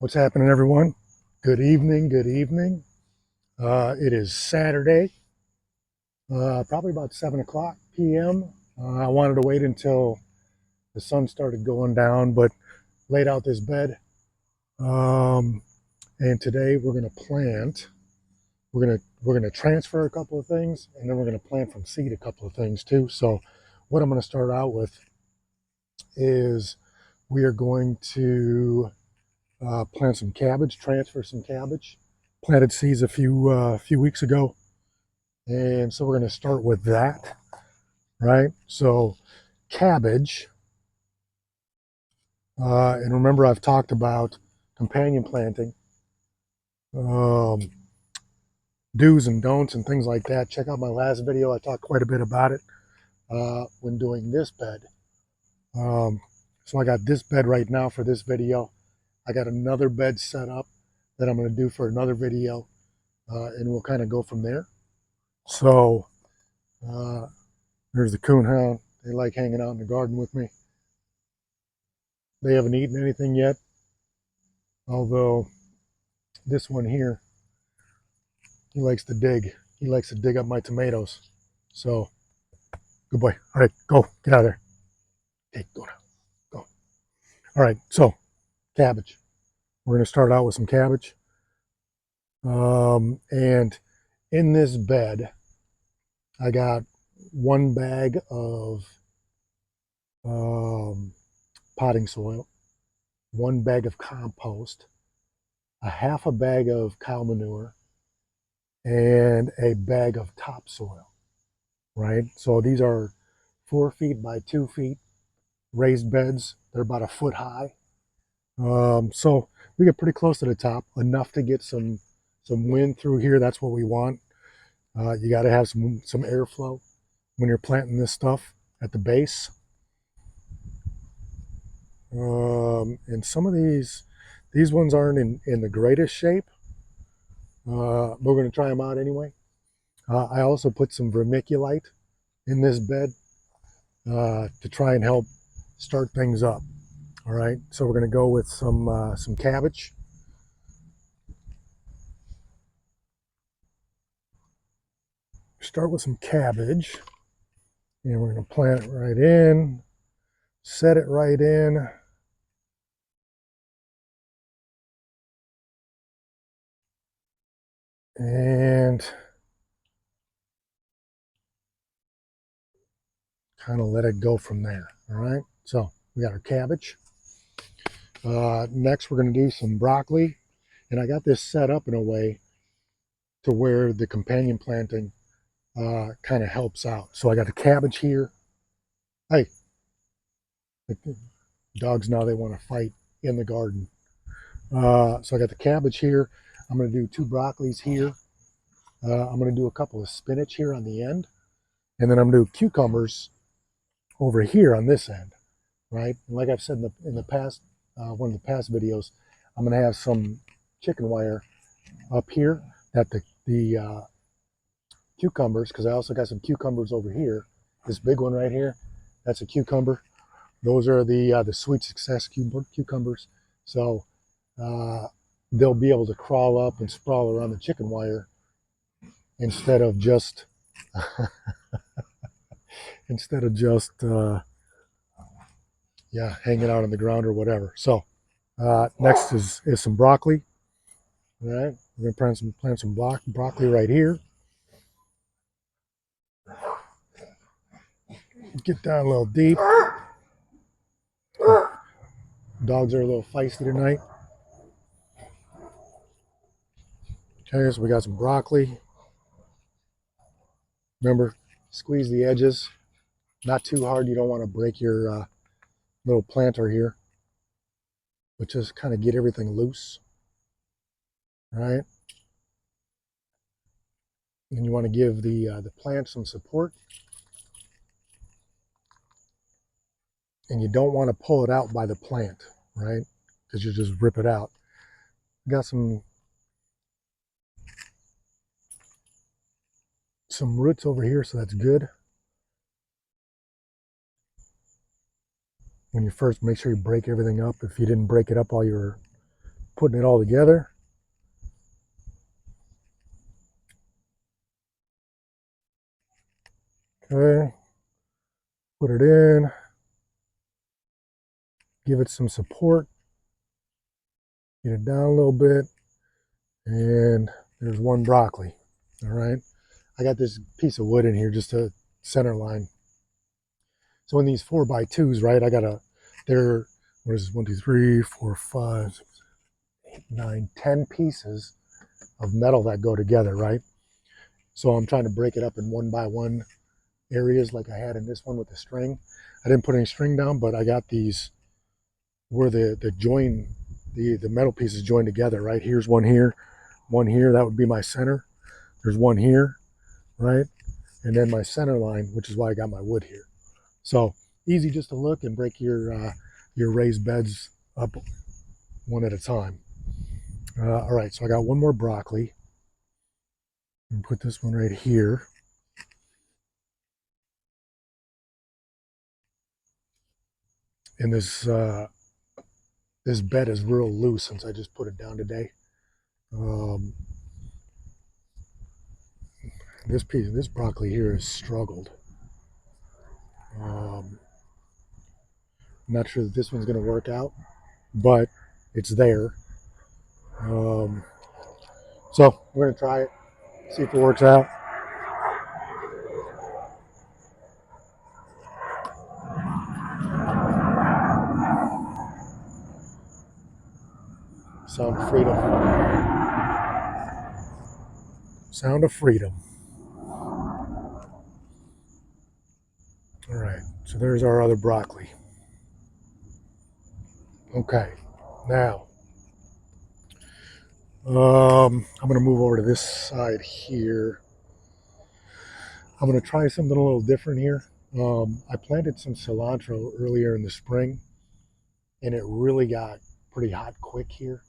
What's happening, everyone? Good evening, good evening. It is Saturday, probably about 7 o'clock p.m. I wanted to wait until the sun started going down, but laid out this bed. And today we're going to plant. We're gonna transfer a couple of things, and then we're going to plant from seed a couple of things too. So what I'm going to start out with is we are going to plant some cabbage, transfer some cabbage. Planted seeds a few weeks ago, and so we're going to start with that, right? So cabbage, and remember I've talked about companion planting, do's and don'ts and things like that. Check out my last video. I talked quite a bit about it when doing this bed. So I got this bed right now for this video. I got another bed set up that I'm going to do for another video, and we'll kind of go from there. So there's the coonhound. They like hanging out in the garden with me. They haven't eaten anything yet, although this one here, he likes to dig. He likes to dig up my tomatoes. So, good boy. All right, go. Get out of there. Hey, go now. Go. All right, so cabbage. We're going to start out with some cabbage. And in this bed, I got one bag of potting soil, one bag of compost, a half a bag of cow manure, and a bag of topsoil, right? So these are 4 feet by 2 feet raised beds. They're about a foot high. So we get pretty close to the top, enough to get some wind through here. That's what we want. You got to have some airflow when you're planting this stuff at the base. And some of these ones aren't in the greatest shape. We're going to try them out anyway. I also put some vermiculite in this bed to try and help start things up. All right, so we're going to go with some cabbage. Start with some cabbage, and we're going to plant it right in, set it right in. And kind of let it go from there. All right, so we got our cabbage. Next we're going to do some broccoli, and I got this set up in a way to where the companion planting kind of helps out. So I got the cabbage here. Hey, the dogs now, they want to fight in the garden. So I got the cabbage here. I'm going to do 2 broccolis here. I'm going to do a couple of spinach here on the end, and then I'm going to do cucumbers over here on this end, right? And like I've said in the past, one of the past videos, I'm going to have some chicken wire up here that the cucumbers, because I also got some cucumbers over here. This big one right here, that's a cucumber. Those are the Sweet Success cucumbers. So they'll be able to crawl up and sprawl around the chicken wire instead of just yeah, hanging out on the ground or whatever. So next is some broccoli. All right, we're going to plant some broccoli right here. Get down a little deep. Dogs are a little feisty tonight. Okay, so we got some broccoli. Remember, squeeze the edges. Not too hard. You don't want to break your little planter here, but just kind of get everything loose. All right. And you want to give the plant some support. And you don't want to pull it out by the plant, right? Because you just rip it out. Got some roots over here, so that's good. When you first, make sure you break everything up. If you didn't break it up while you were putting it all together. Okay, put it in, give it some support, get it down a little bit, and there's one broccoli. All right, I got this piece of wood in here, just a center line. So in these 4x2s, right, I got they're, what is this, 1, 2, 3, 4, 5, 6, 8, 9, 10 pieces of metal that go together, right? So I'm trying to break it up in 1x1 areas like I had in this one with the string. I didn't put any string down, but I got these where the metal pieces join together, right? Here's one here, that would be my center. There's one here, right? And then my center line, which is why I got my wood here. So easy just to look and break your raised beds up one at a time. All right, so I got one more broccoli. And put this one right here. And this bed is real loose since I just put it down today. This broccoli here has struggled. I'm not sure that this one's going to work out, but it's there. So we're going to try it, see if it works out. Sound of freedom. Sound of freedom. All right, so there's our other broccoli. Okay, now I'm going to move over to this side here. I'm going to try something a little different here. I planted some cilantro earlier in the spring, and it really got pretty hot quick here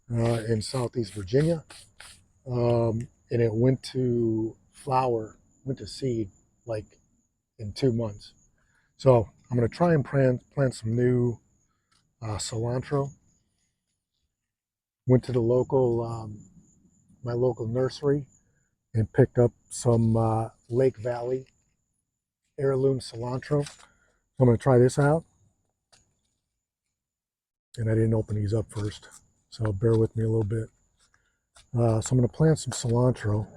in Southeast Virginia. And it went to flower, went to seed like in 2 months. So I'm going to try and plant some new cilantro. Went to the my local nursery and picked up some Lake Valley heirloom cilantro. I'm going to try this out. And I didn't open these up first, so bear with me a little bit. So I'm going to plant some cilantro.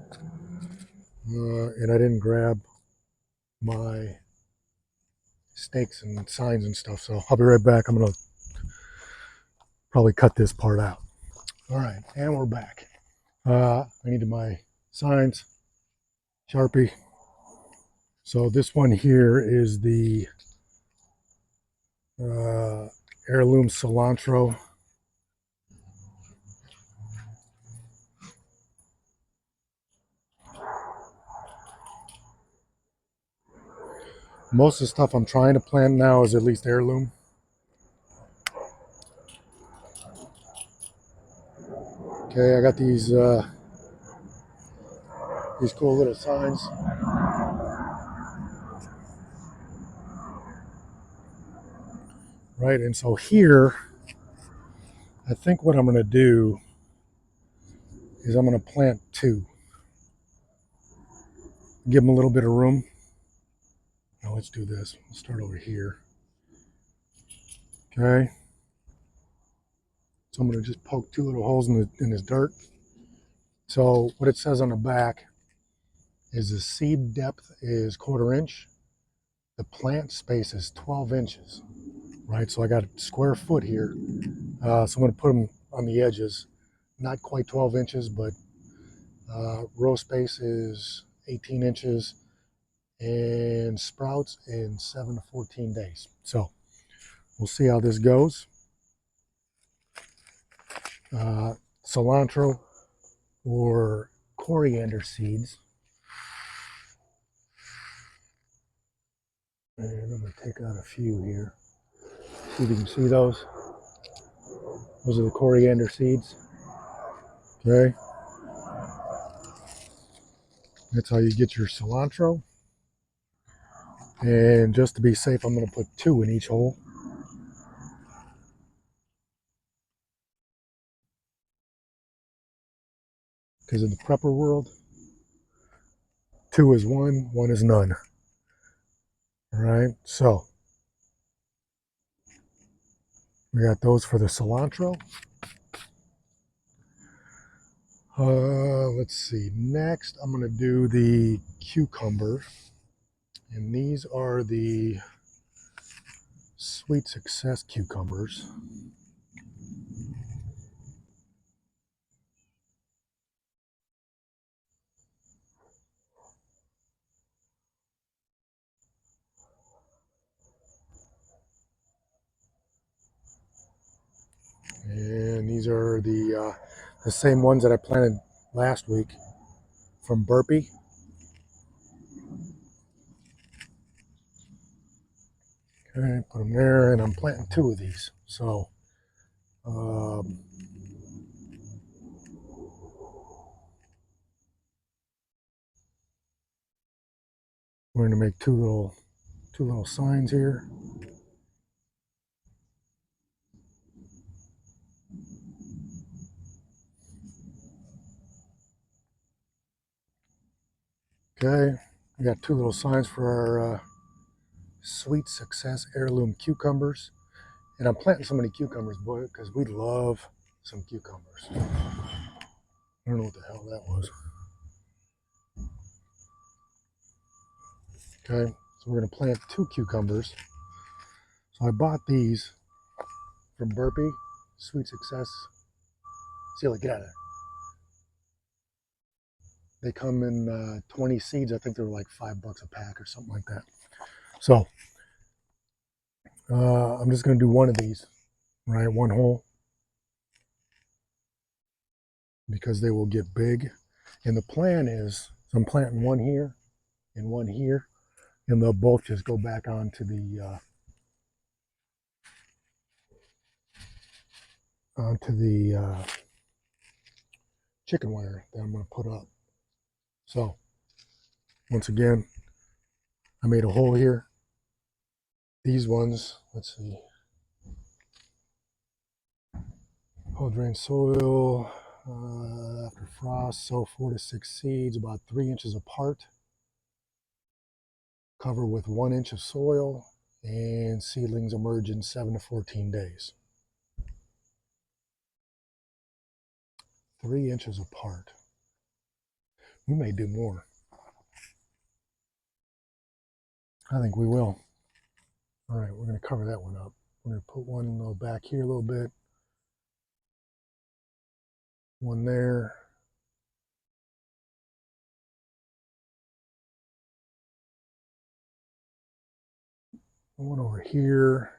And I didn't grab my stakes and signs and stuff, so I'll be right back. I'm going to probably cut this part out. All right, and we're back. I needed my signs, Sharpie. So this one here is the heirloom cilantro. Most of the stuff I'm trying to plant now is at least heirloom. Okay, I got these cool little signs. Right, and so here, I think what I'm going to do is I'm going to plant 2. Give them a little bit of room. Now let's do this. We'll start over here. Okay. So I'm going to just poke 2 little holes in this dirt. So what it says on the back is the seed depth is 1/4 inch. The plant space is 12 inches. Right, so I got a square foot here. So I'm going to put them on the edges. Not quite 12 inches, but row space is 18 inches. And sprouts in 7 to 14 days. So we'll see how this goes. Cilantro or coriander seeds. And I'm going to take out a few here. See if you can see those. Those are the coriander seeds. Okay. That's how you get your cilantro. And just to be safe, I'm going to put 2 in each hole. because in the prepper world, 2 is 1, 1 is none. All right, so we got those for the cilantro. Let's see. Next, I'm going to do the cucumber, and these are the Sweet Success cucumbers. And these are the same ones that I planted last week from Burpee. Okay, put them there, and I'm planting 2 of these. So we're going to make two little signs here. Okay, we got 2 little signs for our Sweet Success heirloom cucumbers. And I'm planting so many cucumbers, boy, because we love some cucumbers. I don't know what the hell that was. Okay, so we're going to plant 2 cucumbers. So I bought these from Burpee, Sweet Success. See, like, get out of there. They come in 20 seeds. I think they're like $5 a pack or something like that. So I'm just going to do 1 of these, right? 1 hole, because they will get big. And the plan is, so I'm planting 1 here and 1 here, and they'll both just go back onto the chicken wire that I'm going to put up. So once again, I made a hole here. These ones, let's see, whole drain soil after frost, sow 4 to 6 seeds about 3 inches apart. Cover with 1 inch of soil, and seedlings emerge in 7 to 14 days. 3 inches apart. We may do more. I think we will. All right, we're going to cover that one up. We're going to put 1 a little back here a little bit. 1 there. 1 over here.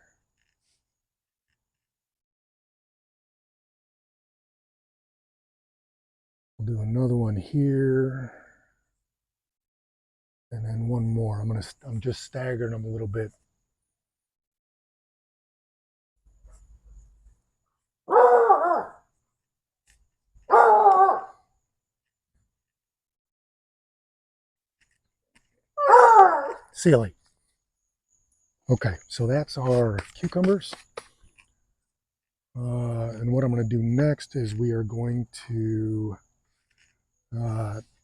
We'll do another 1 here. And then 1 more. I'm just staggering them a little bit. Silly. Okay, so that's our cucumbers. And what I'm going to do next is we are going to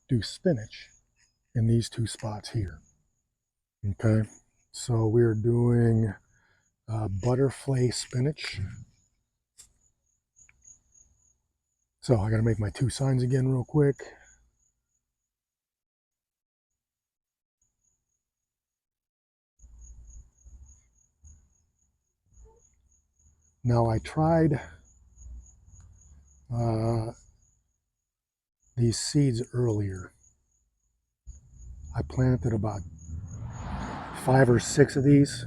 do spinach in these 2 spots here. Okay, so we're doing butterfly spinach. So I got to make my 2 signs again real quick. Now I tried these seeds earlier. I planted about 5 or 6 of these,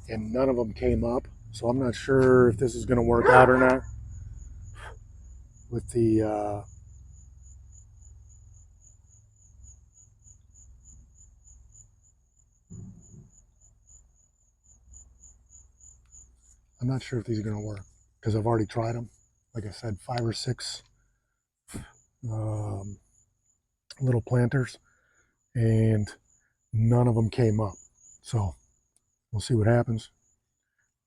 and none of them came up. So I'm not sure if this is going to work out or not with the I'm not sure if these are going to work, because I've already tried them. Like I said, 5 or 6 little planters, and none of them came up. So we'll see what happens.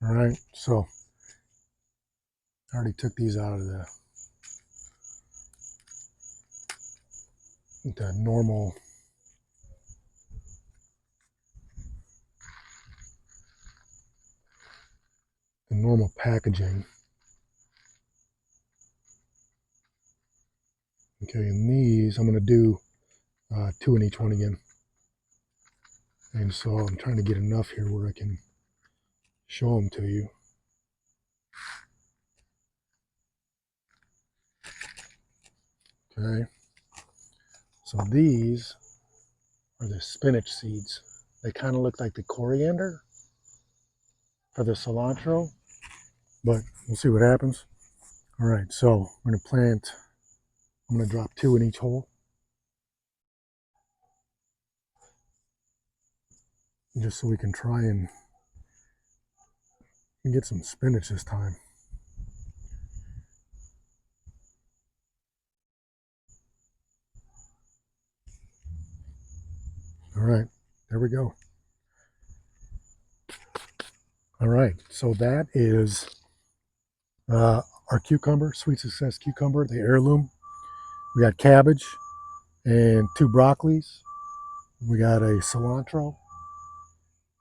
All right, so I already took these out of the the normal packaging. Okay, and these I'm going to do 2 in each one again. And so I'm trying to get enough here where I can show them to you. Okay, so these are the spinach seeds. They kind of look like the coriander or the cilantro, but we'll see what happens. All right, so I'm going to plant, I'm going to drop 2 in each hole, just so we can try and get some spinach this time. All right, there we go. All right, so that is our cucumber, Sweet Success cucumber, the heirloom. We got cabbage and 2 broccolis. We got a cilantro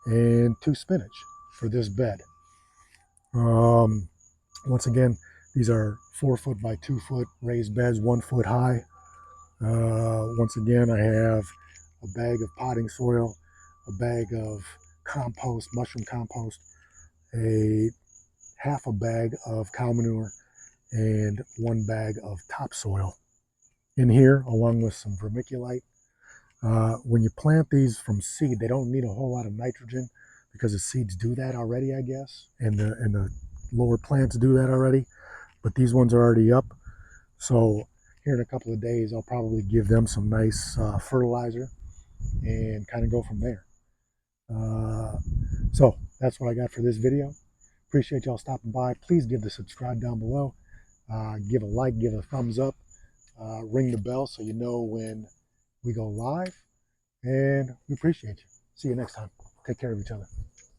and 2 spinach for this bed. Once again, these are 4 foot by 2 foot raised beds, 1 foot high. Once again, I have a bag of potting soil, a bag of compost, mushroom compost, a half a bag of cow manure, and 1 bag of topsoil in here, along with some vermiculite. When you plant these from seed, they don't need a whole lot of nitrogen because the seeds do that already, I guess, and the lower plants do that already. But these ones are already up, so here in a couple of days, I'll probably give them some nice fertilizer and kind of go from there. So that's what I got for this video. Appreciate y'all stopping by. Please give the subscribe down below. Give a like, give a thumbs up, ring the bell so you know when we go live. And we appreciate you. See you next time. Take care of each other.